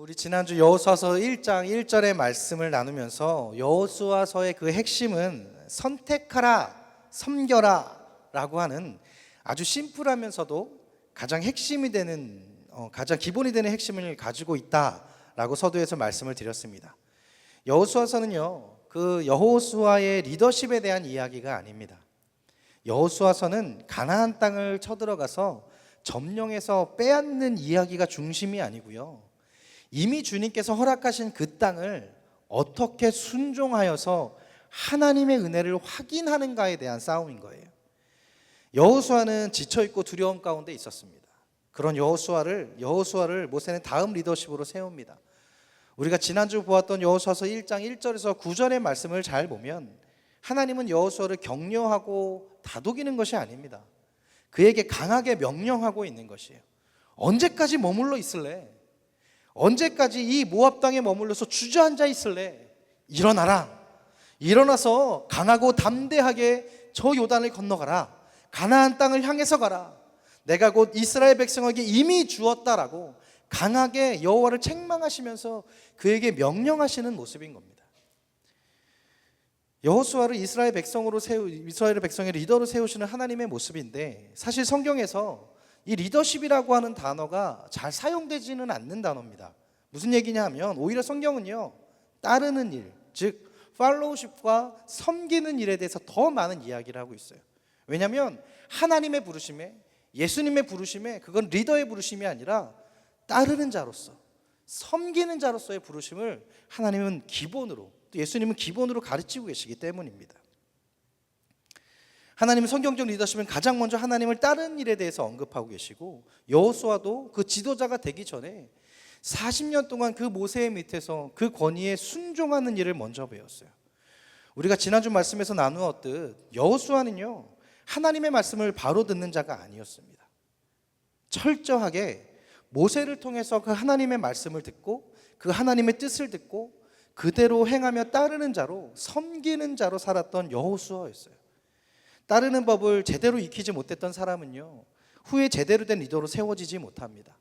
우리 지난주 여호수아서 1장 1절의 말씀을 나누면서 여호수아서의 그 핵심은 선택하라, 섬겨라 라고 하는 아주 심플하면서도 가장 핵심이 되는 가장 기본이 되는 핵심을 가지고 있다라고 서두에서 말씀을 드렸습니다. 여호수아서는요, 그 여호수아의 리더십에 대한 이야기가 아닙니다. 여호수아서는 가나안 땅을 쳐들어가서 점령해서 빼앗는 이야기가 중심이 아니고요, 이미 주님께서 허락하신 그 땅을 어떻게 순종하여서 하나님의 은혜를 확인하는가에 대한 싸움인 거예요. 여호수아는 지쳐있고 두려움 가운데 있었습니다. 그런 여호수아를 모세는 다음 리더십으로 세웁니다. 우리가 지난주 보았던 여호수아서 1장 1절에서 9절의 말씀을 잘 보면 하나님은 여호수아를 격려하고 다독이는 것이 아닙니다. 그에게 강하게 명령하고 있는 것이에요. 언제까지 머물러 있을래? 언제까지 이 모압 땅에 머물러서 주저앉아 있을래? 일어나라. 일어나서 강하고 담대하게 저 요단을 건너가라. 가나안 땅을 향해서 가라. 내가 곧 이스라엘 백성에게 이미 주었다라고 강하게 여호와를 책망하시면서 그에게 명령하시는 모습인 겁니다. 여호수아를 이스라엘 백성의 리더로 세우시는 하나님의 모습인데, 사실 성경에서 이 리더십이라고 하는 단어가 잘 사용되지는 않는 단어입니다. 무슨 얘기냐 하면 오히려 성경은요, 따르는 일, 즉 팔로우십과 섬기는 일에 대해서 더 많은 이야기를 하고 있어요. 왜냐하면 하나님의 부르심에, 예수님의 부르심에, 그건 리더의 부르심이 아니라 따르는 자로서, 섬기는 자로서의 부르심을 하나님은 기본으로, 또 예수님은 기본으로 가르치고 계시기 때문입니다. 하나님은 성경적 리더십은 가장 먼저 하나님을 따르는 일에 대해서 언급하고 계시고, 여호수아도 그 지도자가 되기 전에 40년 동안 그 모세의 밑에서 그 권위에 순종하는 일을 먼저 배웠어요. 우리가 지난주 말씀에서 나누었듯 여호수아는요, 하나님의 말씀을 바로 듣는 자가 아니었습니다. 철저하게 모세를 통해서 그 하나님의 말씀을 듣고 그 하나님의 뜻을 듣고 그대로 행하며 따르는 자로, 섬기는 자로 살았던 여호수아였어요. 따르는 법을 제대로 익히지 못했던 사람은요, 후에 제대로 된 리더로 세워지지 못합니다.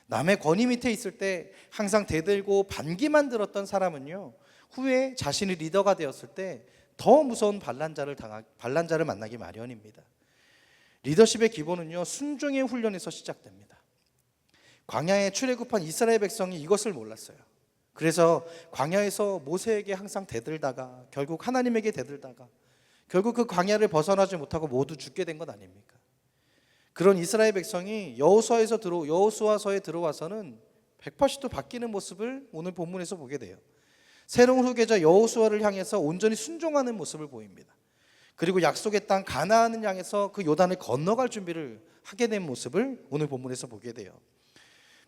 남의 권위 밑에 있을 때 항상 대들고 반기만 들었던 사람은요, 후에 자신이 리더가 되었을 때 더 무서운 반란자를 만나기 마련입니다. 리더십의 기본은요, 순종의 훈련에서 시작됩니다. 광야에 출애굽한 이스라엘 백성이 이것을 몰랐어요. 그래서 광야에서 모세에게 항상 대들다가 결국 하나님에게 대들다가 결국 그 광야를 벗어나지 못하고 모두 죽게 된 것 아닙니까? 그런 이스라엘 백성이 여호수아서에 들어와서는 180도 바뀌는 모습을 오늘 본문에서 보게 돼요. 새로운 후계자 여호수아를 향해서 온전히 순종하는 모습을 보입니다. 그리고 약속의 땅 가나안을 향해서 그 요단을 건너갈 준비를 하게 된 모습을 오늘 본문에서 보게 돼요.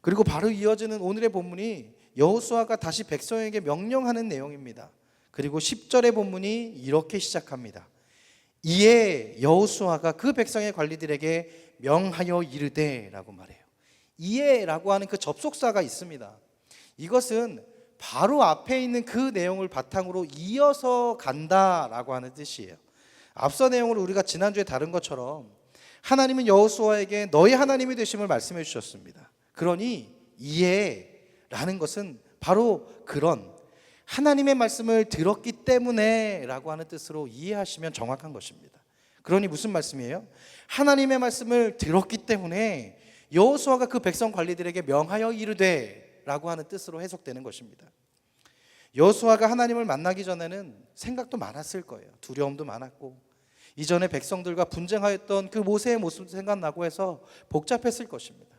그리고 바로 이어지는 오늘의 본문이 여호수아가 다시 백성에게 명령하는 내용입니다. 그리고 10절의 본문이 이렇게 시작합니다. 이에 여호수아가 그 백성의 관리들에게 명하여 이르되 라고 말해요. 이에라고 하는 그 접속사가 있습니다. 이것은 바로 앞에 있는 그 내용을 바탕으로 이어서 간다라고 하는 뜻이에요. 앞서 내용을 우리가 지난주에 다룬 것처럼 하나님은 여호수아에게 너의 하나님이 되심을 말씀해 주셨습니다. 그러니 이에라는 것은 바로 그런 하나님의 말씀을 들었기 때문에 라고 하는 뜻으로 이해하시면 정확한 것입니다. 그러니 무슨 말씀이에요? 하나님의 말씀을 들었기 때문에 여호수아가 그 백성 관리들에게 명하여 이르되 라고 하는 뜻으로 해석되는 것입니다. 여호수아가 하나님을 만나기 전에는 생각도 많았을 거예요. 두려움도 많았고 이전에 백성들과 분쟁하였던 그 모세의 모습도 생각나고 해서 복잡했을 것입니다.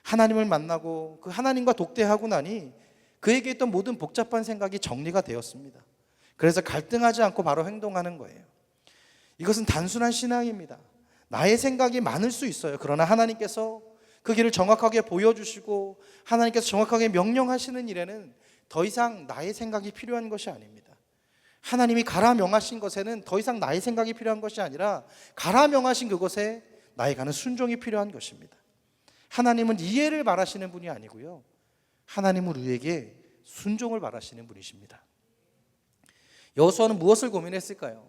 하나님을 만나고 그 하나님과 독대하고 나니 그에게 있던 모든 복잡한 생각이 정리가 되었습니다. 그래서 갈등하지 않고 바로 행동하는 거예요. 이것은 단순한 신앙입니다. 나의 생각이 많을 수 있어요. 그러나 하나님께서 그 길을 정확하게 보여주시고 하나님께서 정확하게 명령하시는 일에는 더 이상 나의 생각이 필요한 것이 아닙니다. 하나님이 가라 명하신 것에는 더 이상 나의 생각이 필요한 것이 아니라 가라 명하신 그것에 나의 가는 순종이 필요한 것입니다. 하나님은 이해를 바라시는 분이 아니고요, 하나님은 우리에게 순종을 바라시는 분이십니다. 여호수아는 무엇을 고민했을까요?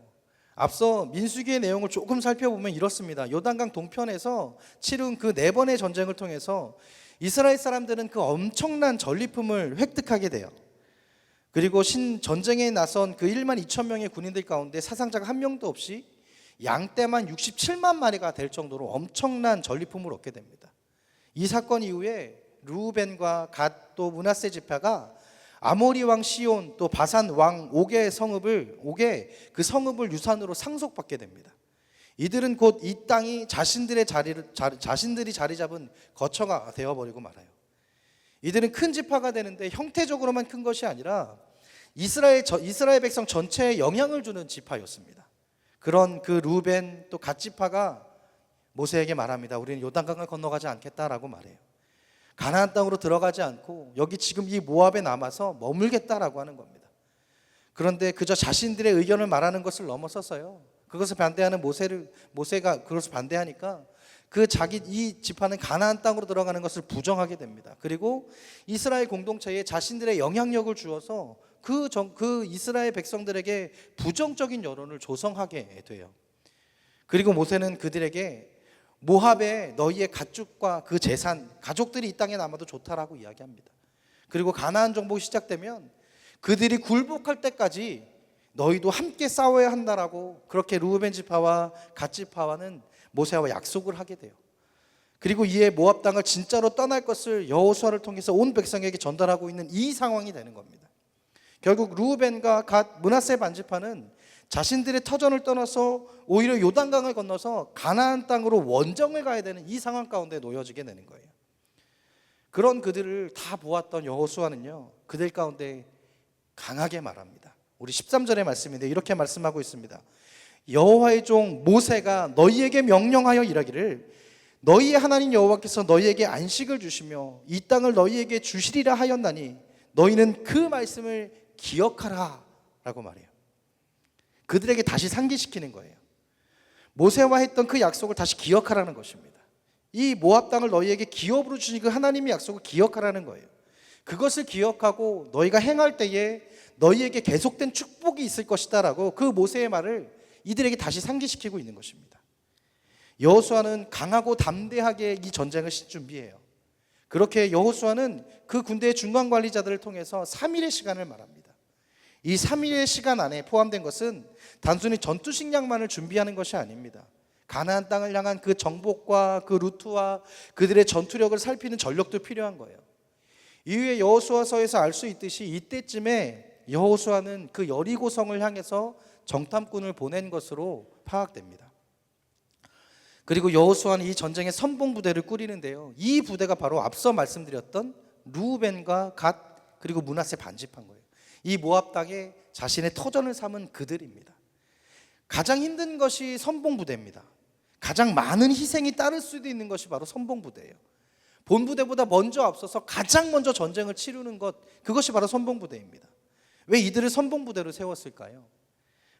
앞서 민수기의 내용을 조금 살펴보면 이렇습니다. 요단강 동편에서 치른 그 4번의 전쟁을 통해서 이스라엘 사람들은 그 엄청난 전리품을 획득하게 돼요. 그리고 전쟁에 나선 그 1만 2천 명의 군인들 가운데 사상자가 한 명도 없이 양떼만 67만 마리가 될 정도로 엄청난 전리품을 얻게 됩니다. 이 사건 이후에 르우벤과 갓 또 므낫세 지파가 아모리 왕 시온 또 바산 왕 옥의 그 성읍을 유산으로 상속받게 됩니다. 이들은 곧 이 땅이 자신들이 자리 잡은 거처가 되어버리고 말아요. 이들은 큰 지파가 되는데 형태적으로만 큰 것이 아니라 이스라엘 백성 전체에 영향을 주는 지파였습니다. 그런 그 르우벤 또 갓 지파가 모세에게 말합니다. 우리는 요단강을 건너가지 않겠다라고 말해요. 가나안 땅으로 들어가지 않고 여기 지금 이 모압에 남아서 머물겠다라고 하는 겁니다. 그런데 그저 자신들의 의견을 말하는 것을 넘어서서요, 그것을 반대하는 모세가 그것을 반대하니까 이 지파는 가나안 땅으로 들어가는 것을 부정하게 됩니다. 그리고 이스라엘 공동체에 자신들의 영향력을 주어서 그 이스라엘 백성들에게 부정적인 여론을 조성하게 돼요. 그리고 모세는 그들에게 모압에 너희의 가축과 그 재산, 가족들이 이 땅에 남아도 좋다라고 이야기합니다. 그리고 가나안 정복이 시작되면 그들이 굴복할 때까지 너희도 함께 싸워야 한다라고 그렇게 르우벤 지파와 갓 지파와는 모세와 약속을 하게 돼요. 그리고 이에 모압 땅을 진짜로 떠날 것을 여호수아를 통해서 온 백성에게 전달하고 있는 이 상황이 되는 겁니다. 결국 르우벤과 갓 므낫세 반지파는 자신들의 터전을 떠나서 오히려 요단강을 건너서 가나안 땅으로 원정을 가야 되는 이 상황 가운데 놓여지게 되는 거예요. 그런 그들을 다 보았던 여호수아는요, 그들 가운데 강하게 말합니다. 우리 13절의 말씀인데 이렇게 말씀하고 있습니다. 여호와의 종 모세가 너희에게 명령하여 이르기를 너희의 하나님 여호와께서 너희에게 안식을 주시며 이 땅을 너희에게 주시리라 하였나니 너희는 그 말씀을 기억하라 라고 말해요. 그들에게 다시 상기시키는 거예요. 모세와 했던 그 약속을 다시 기억하라는 것입니다. 이 모압 땅을 너희에게 기업으로 주신 그 하나님의 약속을 기억하라는 거예요. 그것을 기억하고 너희가 행할 때에 너희에게 계속된 축복이 있을 것이다 라고 그 모세의 말을 이들에게 다시 상기시키고 있는 것입니다. 여호수아는 강하고 담대하게 이 전쟁을 준비해요. 그렇게 여호수아는 그 군대의 중간관리자들을 통해서 3일의 시간을 말합니다. 이 3일의 시간 안에 포함된 것은 단순히 전투 식량만을 준비하는 것이 아닙니다. 가나안 땅을 향한 그 정복과 그 루트와 그들의 전투력을 살피는 전력도 필요한 거예요. 이후에 여호수아서에서 알 수 있듯이 이때쯤에 여호수아는 그 여리고성을 향해서 정탐꾼을 보낸 것으로 파악됩니다. 그리고 여호수아는 이 전쟁의 선봉부대를 꾸리는데요, 이 부대가 바로 앞서 말씀드렸던 르우벤과 갓 그리고 므낫세 반지파인 거예요. 이 모압 땅에 자신의 터전을 삼은 그들입니다. 가장 힘든 것이 선봉부대입니다. 가장 많은 희생이 따를 수도 있는 것이 바로 선봉부대예요. 본부대보다 먼저 앞서서 가장 먼저 전쟁을 치르는 것, 그것이 바로 선봉부대입니다. 왜 이들을 선봉부대로 세웠을까요?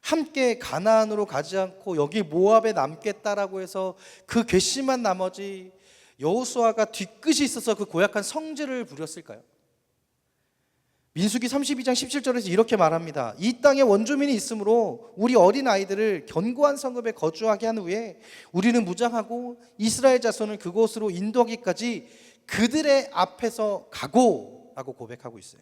함께 가나안으로 가지 않고 여기 모압에 남겠다라고 해서 그 괘씸한 나머지 여호수아가 뒤끝이 있어서 그 고약한 성질을 부렸을까요? 민수기 32장 17절에서 이렇게 말합니다. 이 땅에 원주민이 있으므로 우리 어린 아이들을 견고한 성읍에 거주하게 한 후에 우리는 무장하고 이스라엘 자손을 그곳으로 인도하기까지 그들의 앞에서 가고 라고 고백하고 있어요.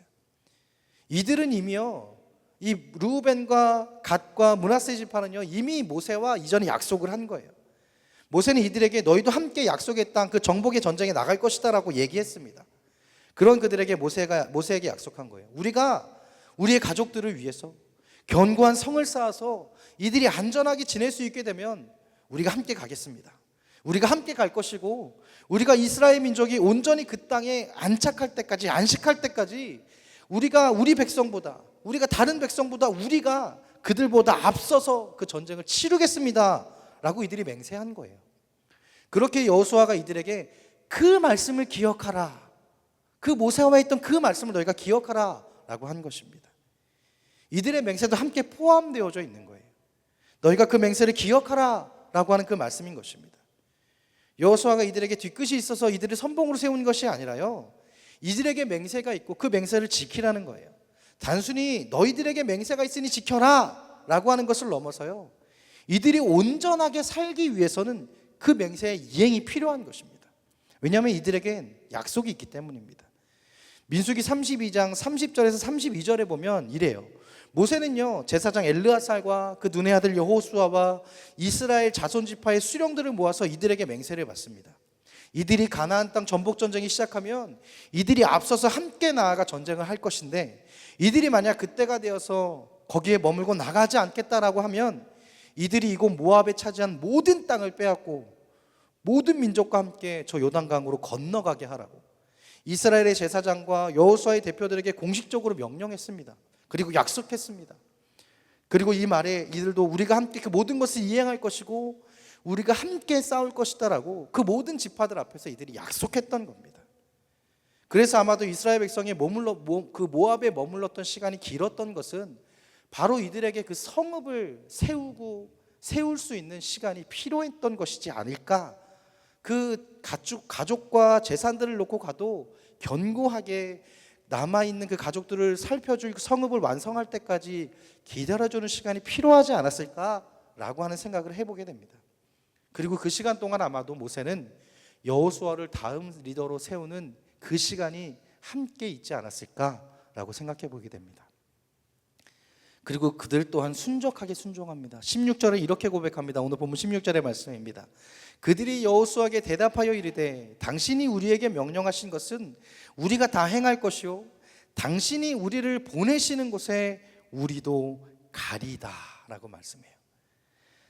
이들은 이미요, 이 르우벤과 갓과 므낫세 지파는요, 이미 모세와 이전에 약속을 한 거예요. 모세는 이들에게 너희도 함께 약속의 땅 그 정복의 전쟁에 나갈 것이다 라고 얘기했습니다. 그런 그들에게 모세에게 약속한 거예요. 우리가 우리의 가족들을 위해서 견고한 성을 쌓아서 이들이 안전하게 지낼 수 있게 되면 우리가 함께 가겠습니다. 우리가 함께 갈 것이고 우리가 이스라엘 민족이 온전히 그 땅에 안착할 때까지, 안식할 때까지 우리 백성보다, 우리가 다른 백성보다 우리가 그들보다 앞서서 그 전쟁을 치르겠습니다 라고 이들이 맹세한 거예요. 그렇게 여호수아가 이들에게 그 말씀을 기억하라, 그 모세와 했던 그 말씀을 너희가 기억하라 라고 한 것입니다. 이들의 맹세도 함께 포함되어져 있는 거예요. 너희가 그 맹세를 기억하라 라고 하는 그 말씀인 것입니다. 여호수아가 이들에게 뒤끝이 있어서 이들을 선봉으로 세운 것이 아니라요, 이들에게 맹세가 있고 그 맹세를 지키라는 거예요. 단순히 너희들에게 맹세가 있으니 지켜라 라고 하는 것을 넘어서요, 이들이 온전하게 살기 위해서는 그 맹세의 이행이 필요한 것입니다. 왜냐하면 이들에겐 약속이 있기 때문입니다. 민수기 32장 30절에서 32절에 보면 이래요. 모세는요 제사장 엘르아살과 그 눈의 아들 여호수아와 이스라엘 자손 지파의 수령들을 모아서 이들에게 맹세를 받습니다. 이들이 가나안 땅 전복 전쟁이 시작하면 이들이 앞서서 함께 나아가 전쟁을 할 것인데, 이들이 만약 그때가 되어서 거기에 머물고 나가지 않겠다라고 하면 이들이 이곳 모압에 차지한 모든 땅을 빼앗고 모든 민족과 함께 저 요단강으로 건너가게 하라고 이스라엘의 제사장과 여호수아의 대표들에게 공식적으로 명령했습니다. 그리고 약속했습니다. 그리고 이 말에 이들도 우리가 함께 그 모든 것을 이행할 것이고 우리가 함께 싸울 것이다라고 그 모든 지파들 앞에서 이들이 약속했던 겁니다. 그래서 아마도 이스라엘 백성이 그 모압에 머물렀던 시간이 길었던 것은 바로 이들에게 그 성읍을 세울 수 있는 시간이 필요했던 것이지 않을까. 그 가족과 재산들을 놓고 가도 견고하게 남아있는 그 가족들을 살펴줄 그 성읍을 완성할 때까지 기다려주는 시간이 필요하지 않았을까라고 하는 생각을 해보게 됩니다. 그리고 그 시간 동안 아마도 모세는 여호수아를 다음 리더로 세우는 그 시간이 함께 있지 않았을까라고 생각해 보게 됩니다. 그리고 그들 또한 순적하게 순종합니다. 16절에 이렇게 고백합니다. 오늘 본문 16절의 말씀입니다. 그들이 여호수아에게 대답하여 이르되 당신이 우리에게 명령하신 것은 우리가 다 행할 것이요 당신이 우리를 보내시는 곳에 우리도 가리다 라고 말씀해요.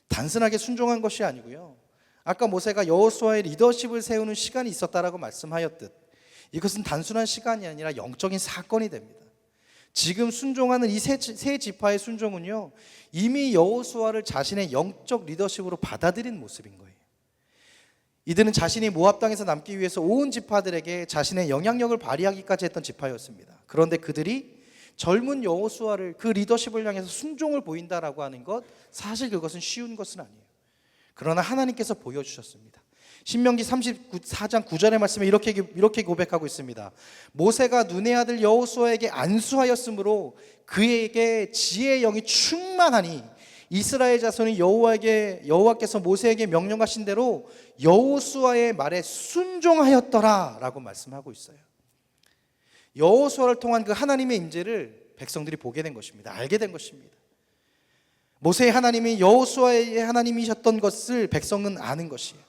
단순하게 순종한 것이 아니고요, 아까 모세가 여호수아의 리더십을 세우는 시간이 있었다라고 말씀하였듯 이것은 단순한 시간이 아니라 영적인 사건이 됩니다. 지금 순종하는 이 세 지파의 순종은요 이미 여호수아를 자신의 영적 리더십으로 받아들인 모습인 거예요. 이들은 자신이 모압 땅에서 남기 위해서 온 지파들에게 자신의 영향력을 발휘하기까지 했던 지파였습니다. 그런데 그들이 젊은 여호수아를 그 리더십을 향해서 순종을 보인다라고 하는 것, 사실 그것은 쉬운 것은 아니에요. 그러나 하나님께서 보여주셨습니다. 신명기 34장 9절의 말씀에 이렇게 고백하고 있습니다. 모세가 눈의 아들 여호수아에게 안수하였으므로 그에게 지혜의 영이 충만하니 이스라엘 자손이 여호와께서 모세에게 명령하신 대로 여호수아의 말에 순종하였더라 라고 말씀하고 있어요. 여호수아를 통한 그 하나님의 임재를 백성들이 보게 된 것입니다. 알게 된 것입니다. 모세의 하나님이 여호수아의 하나님이셨던 것을 백성은 아는 것이에요.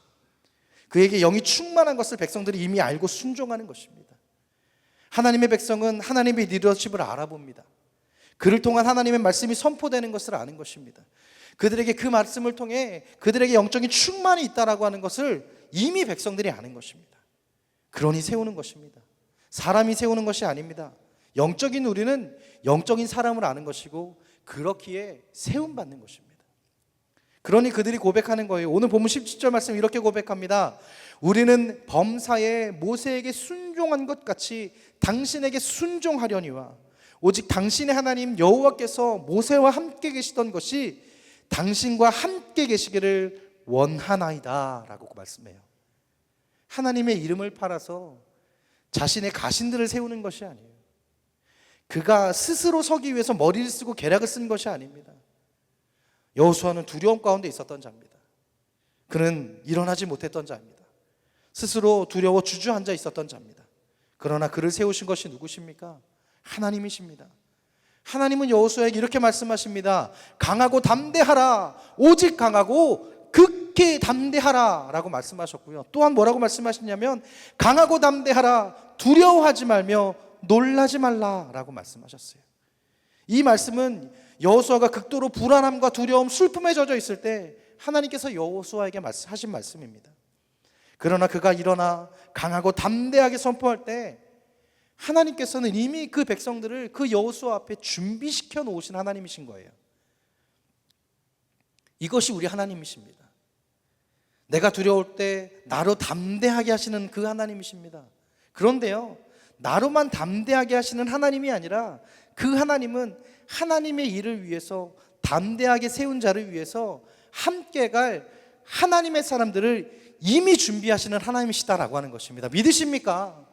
그에게 영이 충만한 것을 백성들이 이미 알고 순종하는 것입니다. 하나님의 백성은 하나님의 리더십을 알아봅니다. 그를 통한 하나님의 말씀이 선포되는 것을 아는 것입니다. 그들에게 그 말씀을 통해 그들에게 영적인 충만이 있다라고 하는 것을 이미 백성들이 아는 것입니다. 그러니 세우는 것입니다. 사람이 세우는 것이 아닙니다. 영적인 우리는 영적인 사람을 아는 것이고 그렇기에 세움받는 것입니다. 그러니 그들이 고백하는 거예요. 오늘 본문 17절 말씀 이렇게 고백합니다. 우리는 범사에 모세에게 순종한 것 같이 당신에게 순종하려니와 오직 당신의 하나님 여호와께서 모세와 함께 계시던 것이 당신과 함께 계시기를 원하나이다 라고 말씀해요. 하나님의 이름을 팔아서 자신의 가신들을 세우는 것이 아니에요. 그가 스스로 서기 위해서 머리를 쓰고 계략을 쓴 것이 아닙니다. 여호수아는 두려움 가운데 있었던 자입니다. 그는 일어나지 못했던 자입니다. 스스로 두려워 주저앉아 있었던 자입니다. 그러나 그를 세우신 것이 누구십니까? 하나님이십니다. 하나님은 여호수아에게 이렇게 말씀하십니다. 강하고 담대하라. 오직 강하고 극히 담대하라 라고 말씀하셨고요. 또한 뭐라고 말씀하셨냐면 강하고 담대하라. 두려워하지 말며 놀라지 말라 라고 말씀하셨어요. 이 말씀은 여호수아가 극도로 불안함과 두려움, 슬픔에 젖어 있을 때 하나님께서 여호수아에게 하신 말씀입니다. 그러나 그가 일어나 강하고 담대하게 선포할 때 하나님께서는 이미 그 백성들을 그 여호수아 앞에 준비시켜 놓으신 하나님이신 거예요. 이것이 우리 하나님이십니다. 내가 두려울 때 나로 담대하게 하시는 그 하나님이십니다. 그런데요, 나로만 담대하게 하시는 하나님이 아니라 그 하나님은 하나님의 일을 위해서 담대하게 세운 자를 위해서 함께 갈 하나님의 사람들을 이미 준비하시는 하나님이시다라고 하는 것입니다. 믿으십니까?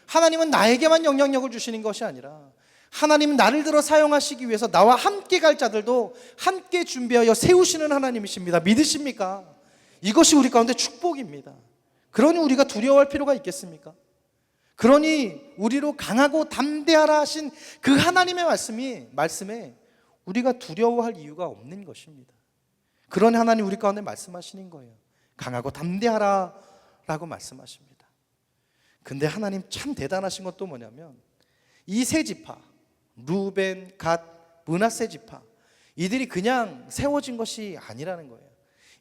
하나님은 나에게만 영향력을 주시는 것이 아니라 하나님은 나를 들어 사용하시기 위해서 나와 함께 갈 자들도 함께 준비하여 세우시는 하나님이십니다. 믿으십니까? 이것이 우리 가운데 축복입니다. 그러니 우리가 두려워할 필요가 있겠습니까? 그러니 우리로 강하고 담대하라 하신 그 하나님의 말씀에 우리가 두려워할 이유가 없는 것입니다. 그런 하나님 우리 가운데 말씀하시는 거예요. 강하고 담대하라 라고 말씀하십니다. 근데 하나님 참 대단하신 것도 뭐냐면 이 세 지파, 루벤, 갓, 므낫세 지파, 이들이 그냥 세워진 것이 아니라는 거예요.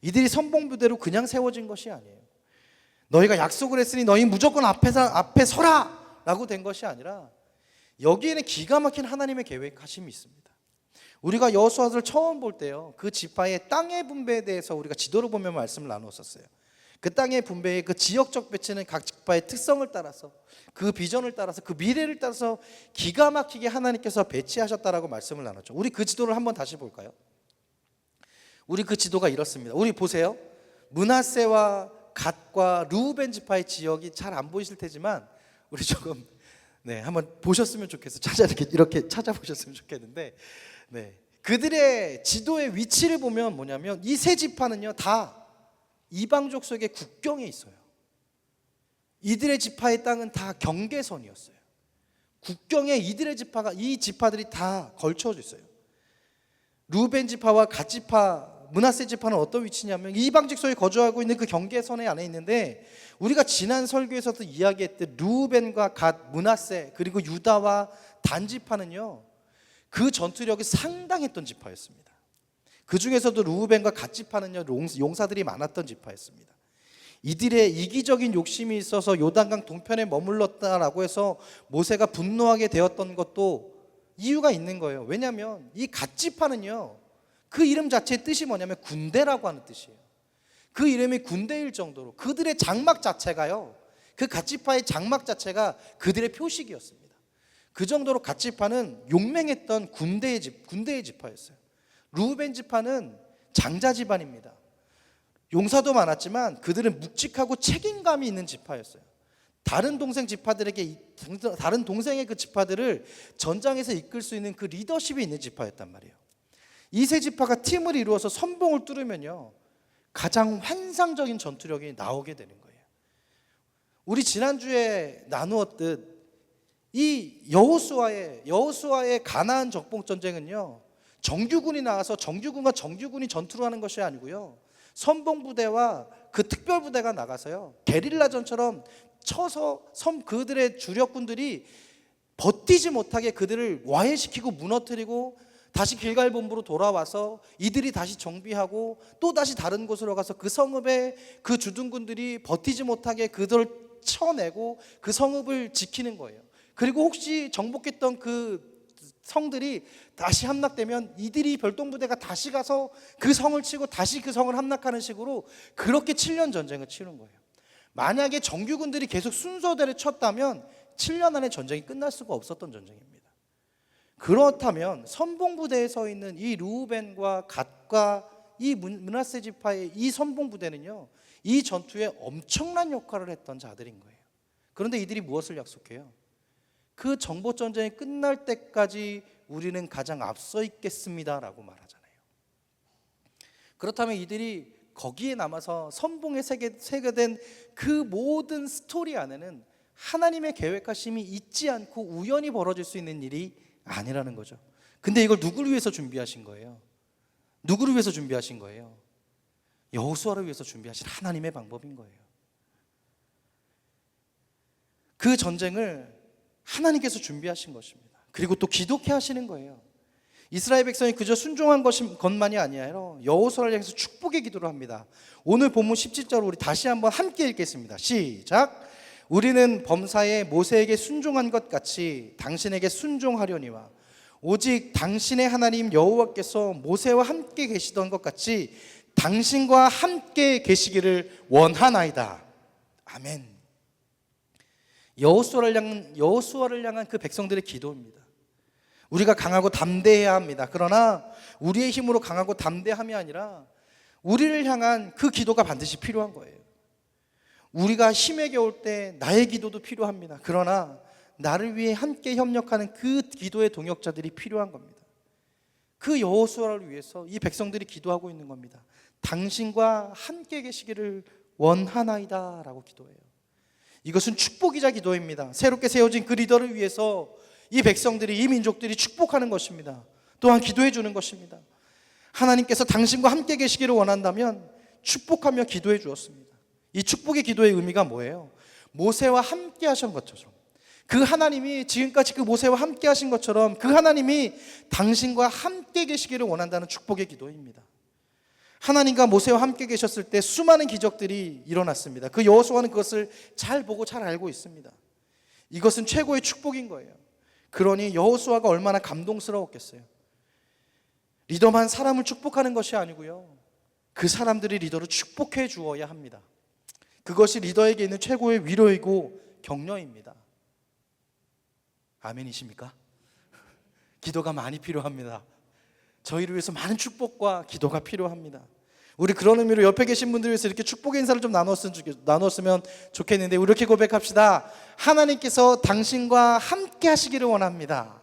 이들이 선봉부대로 그냥 세워진 것이 아니에요. 너희가 약속을 했으니 너희 무조건 앞에 서라 라고 된 것이 아니라 여기에는 기가 막힌 하나님의 계획하심이 있습니다. 우리가 여호수아를 처음 볼 때요, 그 지파의 땅의 분배에 대해서 우리가 지도를 보면 말씀을 나누었었어요. 그 땅의 분배의 그 지역적 배치는 각 지파의 특성을 따라서, 그 비전을 따라서, 그 미래를 따라서 기가 막히게 하나님께서 배치하셨다라고 말씀을 나눴죠. 우리 그 지도를 한번 다시 볼까요? 우리 그 지도가 이렇습니다. 우리 보세요. 므낫세와 갓과 르우벤 지파의 지역이 잘 안 보이실 테지만 우리 조금 한번 보셨으면 좋겠어요. 이렇게 찾아보셨으면 좋겠는데, 그들의 지도의 위치를 보면 뭐냐면 이 세 지파는요 다 이방족 속의 국경에 있어요. 이들의 지파의 땅은 다 경계선이었어요. 국경에 이 지파들이 다 걸쳐져 있어요. 르우벤 지파와 갓 지파, 므낫세 지파는 어떤 위치냐면 이방 직소에 거주하고 있는 그 경계선에 안에 있는데, 우리가 지난 설교에서도 이야기했듯 르우벤과 갓, 므낫세 그리고 유다와 단 지파는요 그 전투력이 상당했던 지파였습니다. 그 중에서도 르우벤과 갓 지파는요 용사들이 많았던 지파였습니다. 이들의 이기적인 욕심이 있어서 요단강 동편에 머물렀다라고 해서 모세가 분노하게 되었던 것도 이유가 있는 거예요. 왜냐하면 이 갓 지파는요 그 이름 자체의 뜻이 뭐냐면 군대라고 하는 뜻이에요. 그 이름이 군대일 정도로 그들의 장막 자체가요, 그 갓 지파의 장막 자체가 그들의 표식이었습니다. 그 정도로 갓 지파는 용맹했던 군대의 지파였어요. 르우벤 지파는 장자 집안입니다. 용사도 많았지만 그들은 묵직하고 책임감이 있는 지파였어요. 다른 동생의 그 지파들을 전장에서 이끌 수 있는 그 리더십이 있는 지파였단 말이에요. 이 세 지파가 팀을 이루어서 선봉을 뚜르면요 가장 환상적인 전투력이 나오게 되는 거예요. 우리 지난주에 나누었듯 이 여호수아의 가나안 적복 전쟁은요 정규군이 나와서 정규군과 정규군이 전투를 하는 것이 아니고요, 선봉부대와 그 특별부대가 나가서요 게릴라전처럼 쳐서 그들의 주력군들이 버티지 못하게 그들을 와해시키고 무너뜨리고 다시 길갈 본부로 돌아와서 이들이 다시 정비하고 또 다시 다른 곳으로 가서 그 성읍에 그 주둔군들이 버티지 못하게 그들을 쳐내고 그 성읍을 지키는 거예요. 그리고 혹시 정복했던 그 성들이 다시 함락되면 이들이 별동부대가 다시 가서 그 성을 치고 다시 그 성을 함락하는 식으로 그렇게 7년 전쟁을 치른 거예요. 만약에 정규군들이 계속 순서대로 쳤다면 7년 안에 전쟁이 끝날 수가 없었던 전쟁입니다. 그렇다면 선봉부대에 서 있는 이 르우벤과 갓과 이 므낫세 지파의 이 선봉부대는요 이 전투에 엄청난 역할을 했던 자들인 거예요. 그런데 이들이 무엇을 약속해요? 그 정복전쟁이 끝날 때까지 우리는 가장 앞서 있겠습니다 라고 말하잖아요. 그렇다면 이들이 거기에 남아서 선봉에 새겨된 그 모든 스토리 안에는 하나님의 계획하심이 있지 않고 우연히 벌어질 수 있는 일이 아니라는 거죠. 근데 이걸 누구를 위해서 준비하신 거예요? 누구를 위해서 준비하신 거예요? 여호수아를 위해서 준비하신 하나님의 방법인 거예요. 그 전쟁을 하나님께서 준비하신 것입니다. 그리고 또 기독해 하시는 거예요. 이스라엘 백성이 그저 순종한 것만이 아니라 여호수아를 향해서 축복의 기도를 합니다. 오늘 본문 17절 우리 다시 한번 함께 읽겠습니다. 시작. 우리는 범사에 모세에게 순종한 것 같이 당신에게 순종하려니와 오직 당신의 하나님 여호와께서 모세와 함께 계시던 것 같이 당신과 함께 계시기를 원하나이다. 아멘. 여호수아를 향한 그 백성들의 기도입니다. 우리가 강하고 담대해야 합니다. 그러나 우리의 힘으로 강하고 담대함이 아니라 우리를 향한 그 기도가 반드시 필요한 거예요. 우리가 힘에 겨울 때 나의 기도도 필요합니다. 그러나 나를 위해 함께 협력하는 그 기도의 동역자들이 필요한 겁니다. 그 여호수아를 위해서 이 백성들이 기도하고 있는 겁니다. 당신과 함께 계시기를 원하나이다 라고 기도해요. 이것은 축복이자 기도입니다. 새롭게 세워진 그 리더를 위해서 이 백성들이, 이 민족들이 축복하는 것입니다. 또한 기도해 주는 것입니다. 하나님께서 당신과 함께 계시기를 원한다면 축복하며 기도해 주었습니다. 이 축복의 기도의 의미가 뭐예요? 모세와 함께 하신 것처럼, 그 하나님이 지금까지 그 모세와 함께 하신 것처럼 그 하나님이 당신과 함께 계시기를 원한다는 축복의 기도입니다. 하나님과 모세와 함께 계셨을 때 수많은 기적들이 일어났습니다. 그 여호수아는 그것을 잘 보고 잘 알고 있습니다. 이것은 최고의 축복인 거예요. 그러니 여호수아가 얼마나 감동스러웠겠어요. 리더만 사람을 축복하는 것이 아니고요, 그 사람들이 리더를 축복해 주어야 합니다. 그것이 리더에게 있는 최고의 위로이고 격려입니다. 아멘이십니까? 기도가 많이 필요합니다. 저희를 위해서 많은 축복과 기도가 필요합니다. 우리 그런 의미로 옆에 계신 분들 위해서 이렇게 축복의 인사를 좀 나눴으면 좋겠는데, 우리 이렇게 고백합시다. 하나님께서 당신과 함께 하시기를 원합니다.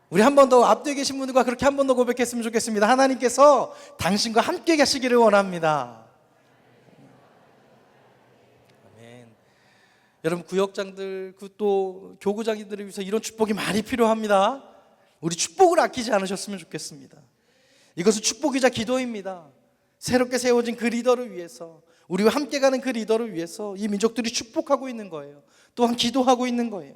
우리 한 번 더, 앞뒤에 계신 분들과 그렇게 한 번 더 고백했으면 좋겠습니다. 하나님께서 당신과 함께 하시기를 원합니다. 아멘. 여러분, 구역장들, 또 교구장님들을 위해서 이런 축복이 많이 필요합니다. 우리 축복을 아끼지 않으셨으면 좋겠습니다. 이것은 축복이자 기도입니다. 새롭게 세워진 그 리더를 위해서, 우리와 함께 가는 그 리더를 위해서 이 민족들이 축복하고 있는 거예요. 또한 기도하고 있는 거예요.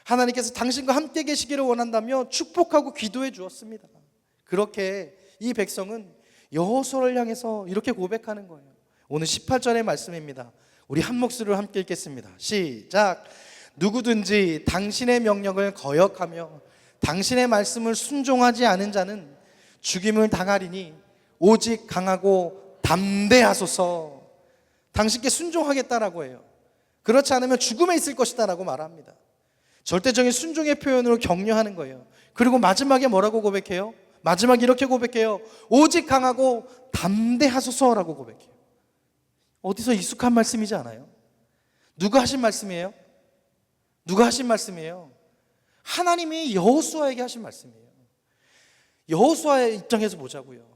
하나님께서 당신과 함께 계시기를 원한다며 축복하고 기도해 주었습니다. 그렇게 이 백성은 여호수아를 향해서 이렇게 고백하는 거예요. 오늘 18절의 말씀입니다. 우리 한 목소리로 함께 읽겠습니다. 시작. 누구든지 당신의 명령을 거역하며 당신의 말씀을 순종하지 않은 자는 죽임을 당하리니 오직 강하고 담대하소서. 당신께 순종하겠다라고 해요. 그렇지 않으면 죽음에 있을 것이다라고 말합니다. 절대적인 순종의 표현으로 격려하는 거예요. 그리고 마지막에 뭐라고 고백해요? 마지막에 이렇게 고백해요. 오직 강하고 담대하소서라고 고백해요. 어디서 익숙한 말씀이지 않아요? 누가 하신 말씀이에요? 누가 하신 말씀이에요? 하나님이 여호수아에게 하신 말씀이에요. 여호수아의 입장에서 보자고요.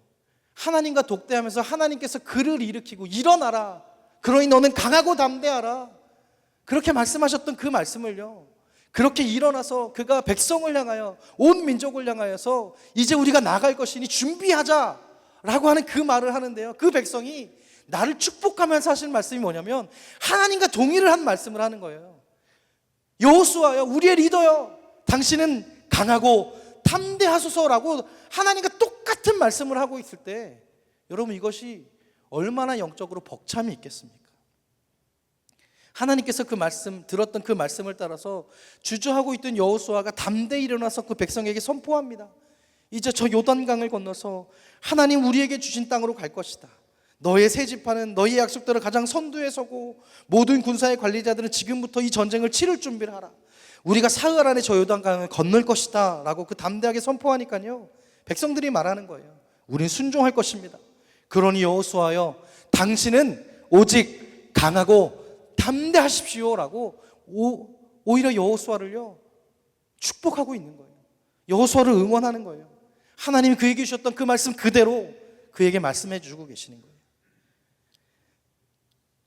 하나님과 독대하면서 하나님께서 그를 일으키고 일어나라, 그러니 너는 강하고 담대하라, 그렇게 말씀하셨던 그 말씀을요, 그렇게 일어나서 그가 백성을 향하여, 온 민족을 향하여서 이제 우리가 나갈 것이니 준비하자라고 하는 그 말을 하는데요, 그 백성이 나를 축복하면서 하신 말씀이 뭐냐면 하나님과 동의를 한 말씀을 하는 거예요. 여호수아요, 우리의 리더요, 당신은 강하고 담대하소서라고 하나님과 똑같은 말씀을 하고 있을 때, 여러분, 이것이 얼마나 영적으로 벅참이 있겠습니까? 하나님께서 그 말씀, 들었던 그 말씀을 따라서 주저하고 있던 여호수아가 담대히 일어나서 그 백성에게 선포합니다. 이제 저 요단강을 건너서 하나님 우리에게 주신 땅으로 갈 것이다. 너의 새 지파는 너의 약속대로 가장 선두에 서고 모든 군사의 관리자들은 지금부터 이 전쟁을 치를 준비를 하라. 우리가 사흘 안에 저 요단강을 건널 것이다 라고 그 담대하게 선포하니까요, 백성들이 말하는 거예요. 우린 순종할 것입니다. 그러니 여호수아여, 당신은 오직 강하고 담대하십시오라고 오히려 여호수아를요 축복하고 있는 거예요. 여호수아를 응원하는 거예요. 하나님이 그에게 주셨던 그 말씀 그대로 그에게 말씀해 주고 계시는 거예요.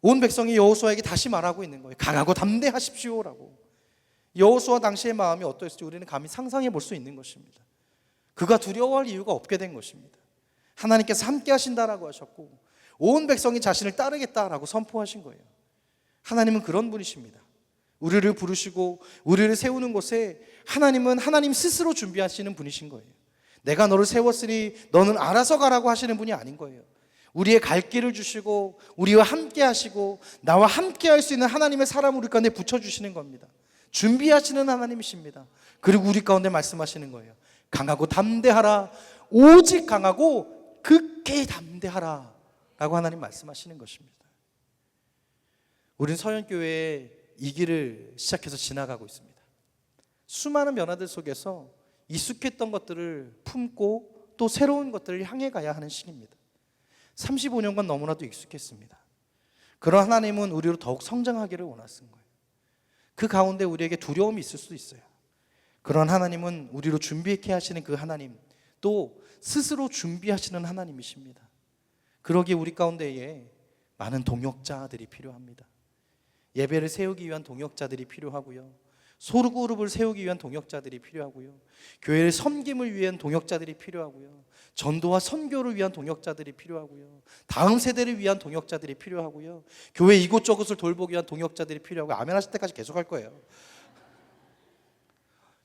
온 백성이 여호수아에게 다시 말하고 있는 거예요. 강하고 담대하십시오라고. 여호수아 당시의 마음이 어떠했을지 우리는 감히 상상해 볼 수 있는 것입니다. 그가 두려워할 이유가 없게 된 것입니다. 하나님께서 함께 하신다라고 하셨고 온 백성이 자신을 따르겠다라고 선포하신 거예요. 하나님은 그런 분이십니다. 우리를 부르시고 우리를 세우는 곳에 하나님은 하나님 스스로 준비하시는 분이신 거예요. 내가 너를 세웠으니 너는 알아서 가라고 하시는 분이 아닌 거예요. 우리의 갈 길을 주시고 우리와 함께 하시고 나와 함께 할 수 있는 하나님의 사람을 우리 가운데 붙여주시는 겁니다. 준비하시는 하나님이십니다. 그리고 우리 가운데 말씀하시는 거예요. 강하고 담대하라, 오직 강하고 극히 담대하라 라고 하나님 말씀하시는 것입니다. 우리는 서현교회에 이 길을 시작해서 지나가고 있습니다. 수많은 변화들 속에서 익숙했던 것들을 품고 또 새로운 것들을 향해 가야 하는 시기입니다. 35년간 너무나도 익숙했습니다. 그런 하나님은 우리로 더욱 성장하기를 원하신 거예요. 그 가운데 우리에게 두려움이 있을 수도 있어요. 그런 하나님은 우리로 준비케 하시는 그 하나님, 또 스스로 준비하시는 하나님이십니다. 그러기에 우리 가운데에 많은 동역자들이 필요합니다. 예배를 세우기 위한 동역자들이 필요하고요. 소그룹을 세우기 위한 동역자들이 필요하고요. 교회를 섬김을 위한 동역자들이 필요하고요. 전도와 선교를 위한 동역자들이 필요하고요. 다음 세대를 위한 동역자들이 필요하고요. 교회 이곳저곳을 돌보기 위한 동역자들이 필요하고, 아멘 하실 때까지 계속 할 거예요.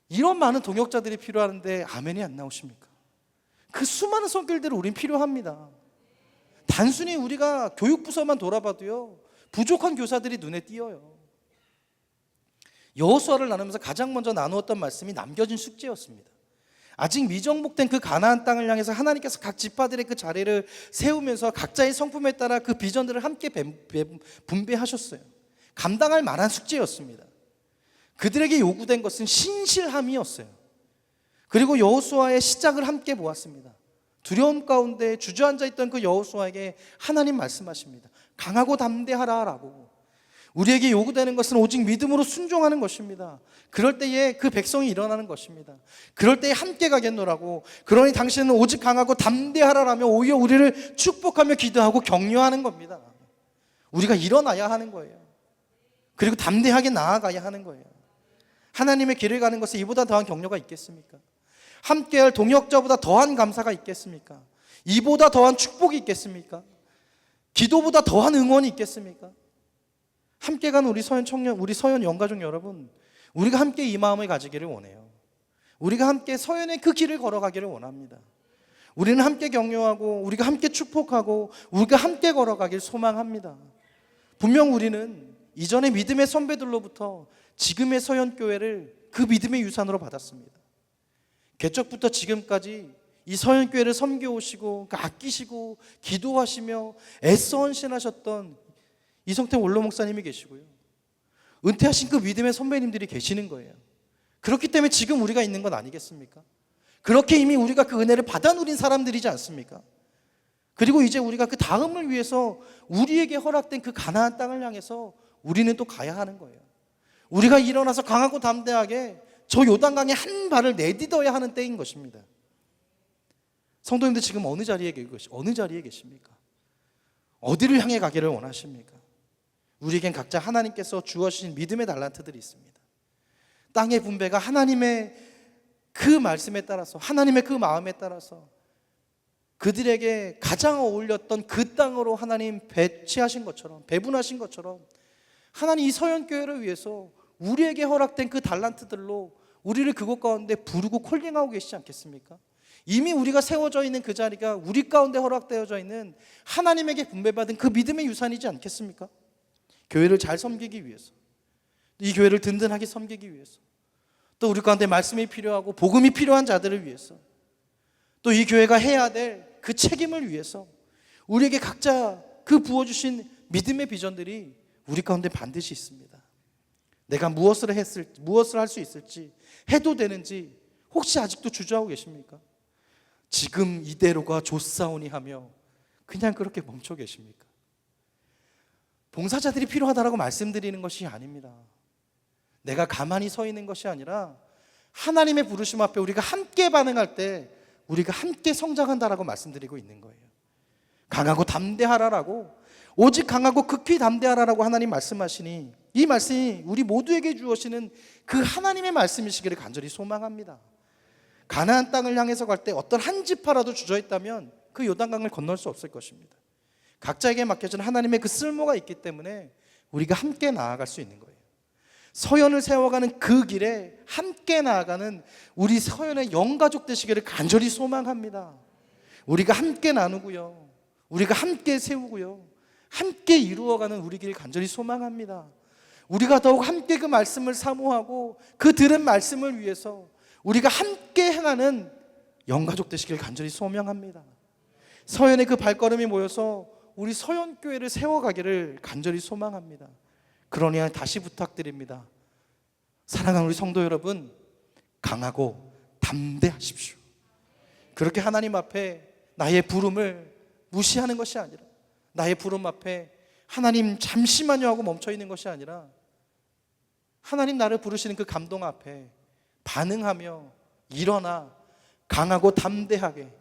이런 많은 동역자들이 필요한데 아멘이 안 나오십니까? 그 수많은 손길들을 우린 필요합니다. 단순히 우리가 교육부서만 돌아봐도요, 부족한 교사들이 눈에 띄어요. 여호수아를 나누면서 가장 먼저 나누었던 말씀이 남겨진 숙제였습니다. 아직 미정복된 그 가나안 땅을 향해서 하나님께서 각 지파들의 그 자리를 세우면서 각자의 성품에 따라 그 비전들을 함께 분배하셨어요. 감당할 만한 숙제였습니다. 그들에게 요구된 것은 신실함이었어요. 그리고 여호수아의 시작을 함께 보았습니다. 두려움 가운데 주저앉아 있던 그 여호수아에게 하나님 말씀하십니다. 강하고 담대하라 라고. 우리에게 요구되는 것은 오직 믿음으로 순종하는 것입니다. 그럴 때에 그 백성이 일어나는 것입니다. 그럴 때에 함께 가겠노라고. 그러니 당신은 오직 강하고 담대하라라며 오히려 우리를 축복하며 기도하고 격려하는 겁니다. 우리가 일어나야 하는 거예요. 그리고 담대하게 나아가야 하는 거예요. 하나님의 길을 가는 것에 이보다 더한 격려가 있겠습니까? 함께할 동역자보다 더한 감사가 있겠습니까? 이보다 더한 축복이 있겠습니까? 기도보다 더한 응원이 있겠습니까? 함께 가는 우리 서현 청년, 우리 서현 영가족 여러분, 우리가 함께 이 마음을 가지기를 원해요. 우리가 함께 서현의 그 길을 걸어가기를 원합니다. 우리는 함께 격려하고, 우리가 함께 축복하고, 우리가 함께 걸어가길 소망합니다. 분명 우리는 이전의 믿음의 선배들로부터 지금의 서현교회를 그 믿음의 유산으로 받았습니다. 개척부터 지금까지 이 서현교회를 섬겨오시고 아끼시고 기도하시며 애써 헌신하셨던 이성태 원로 목사님이 계시고요, 은퇴하신 그 믿음의 선배님들이 계시는 거예요. 그렇기 때문에 지금 우리가 있는 건 아니겠습니까? 그렇게 이미 우리가 그 은혜를 받아 누린 사람들이지 않습니까? 그리고 이제 우리가 그 다음을 위해서 우리에게 허락된 그 가나안 땅을 향해서 우리는 또 가야 하는 거예요. 우리가 일어나서 강하고 담대하게 저 요단강에 한 발을 내딛어야 하는 때인 것입니다. 성도님들 지금 어느 자리에 계십니까? 어디를 향해 가기를 원하십니까? 우리에겐 각자 하나님께서 주어주신 믿음의 달란트들이 있습니다. 땅의 분배가 하나님의 그 말씀에 따라서, 하나님의 그 마음에 따라서 그들에게 가장 어울렸던 그 땅으로 하나님 배치하신 것처럼, 배분하신 것처럼 하나님 이 서현교회를 위해서 우리에게 허락된 그 달란트들로 우리를 그곳 가운데 부르고 콜링하고 계시지 않겠습니까? 이미 우리가 세워져 있는 그 자리가 우리 가운데 허락되어져 있는 하나님에게 분배받은 그 믿음의 유산이지 않겠습니까? 교회를 잘 섬기기 위해서, 이 교회를 든든하게 섬기기 위해서, 또 우리 가운데 말씀이 필요하고 복음이 필요한 자들을 위해서, 또 이 교회가 해야 될 그 책임을 위해서 우리에게 각자 그 부어주신 믿음의 비전들이 우리 가운데 반드시 있습니다. 내가 무엇을 할 수 있을지, 해도 되는지 혹시 아직도 주저하고 계십니까? 지금 이대로가 좋사오니 하며 그냥 그렇게 멈춰 계십니까? 봉사자들이 필요하다라고 말씀드리는 것이 아닙니다. 내가 가만히 서 있는 것이 아니라 하나님의 부르심 앞에 우리가 함께 반응할 때 우리가 함께 성장한다라고 말씀드리고 있는 거예요. 강하고 담대하라라고, 오직 강하고 극히 담대하라라고 하나님 말씀하시니, 이 말씀이 우리 모두에게 주어지는 그 하나님의 말씀이시기를 간절히 소망합니다. 가나안 땅을 향해서 갈 때 어떤 한 지파라도 주저했다면 그 요단강을 건널 수 없을 것입니다. 각자에게 맡겨진 하나님의 그 쓸모가 있기 때문에 우리가 함께 나아갈 수 있는 거예요. 서현을 세워가는 그 길에 함께 나아가는 우리 서현의 영가족 되시기를 간절히 소망합니다. 우리가 함께 나누고요, 우리가 함께 세우고요, 함께 이루어가는 우리 길 간절히 소망합니다. 우리가 더욱 함께 그 말씀을 사모하고 그 들은 말씀을 위해서 우리가 함께 행하는 영가족 되시길 간절히 소명합니다. 서현의 그 발걸음이 모여서 우리 서현교회를 세워가기를 간절히 소망합니다. 그러니 다시 부탁드립니다. 사랑하는 우리 성도 여러분, 강하고 담대하십시오. 그렇게 하나님 앞에 나의 부름을 무시하는 것이 아니라, 나의 부름 앞에 하나님 잠시만요 하고 멈춰있는 것이 아니라, 하나님 나를 부르시는 그 감동 앞에 반응하며 일어나 강하고 담대하게,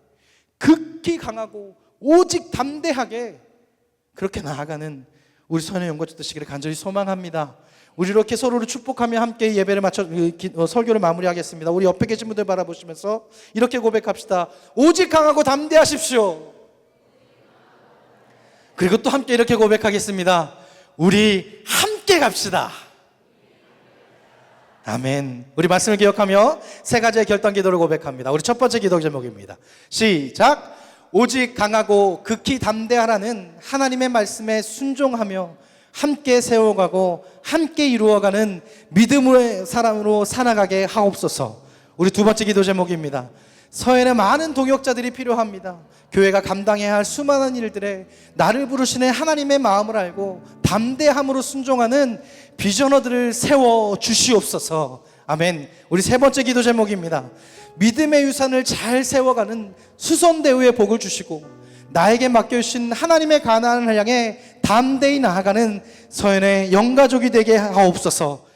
극히 강하고 오직 담대하게 그렇게 나아가는 우리 서연의 연구자 되시기를 간절히 소망합니다. 우리 이렇게 서로를 축복하며 함께 예배를 마쳐 설교를 마무리하겠습니다. 우리 옆에 계신 분들 바라보시면서 이렇게 고백합시다. 오직 강하고 담대하십시오. 그리고 또 함께 이렇게 고백하겠습니다. 우리 함께 갑시다. 아멘. 우리 말씀을 기억하며 세 가지의 결단 기도를 고백합니다. 우리 첫 번째 기도 제목입니다. 시작. 오직 강하고 극히 담대하라는 하나님의 말씀에 순종하며 함께 세워가고 함께 이루어가는 믿음의 사람으로 살아가게 하옵소서. 우리 두 번째 기도 제목입니다. 서연에 많은 동역자들이 필요합니다. 교회가 감당해야 할 수많은 일들에 나를 부르시는 하나님의 마음을 알고 담대함으로 순종하는 비전어들을 세워 주시옵소서. 아멘. 우리 세 번째 기도 제목입니다. 믿음의 유산을 잘 세워가는 수선대우의 복을 주시고 나에게 맡겨주신 하나님의 가나안을 향해 담대히 나아가는 서연의 영가족이 되게 하옵소서.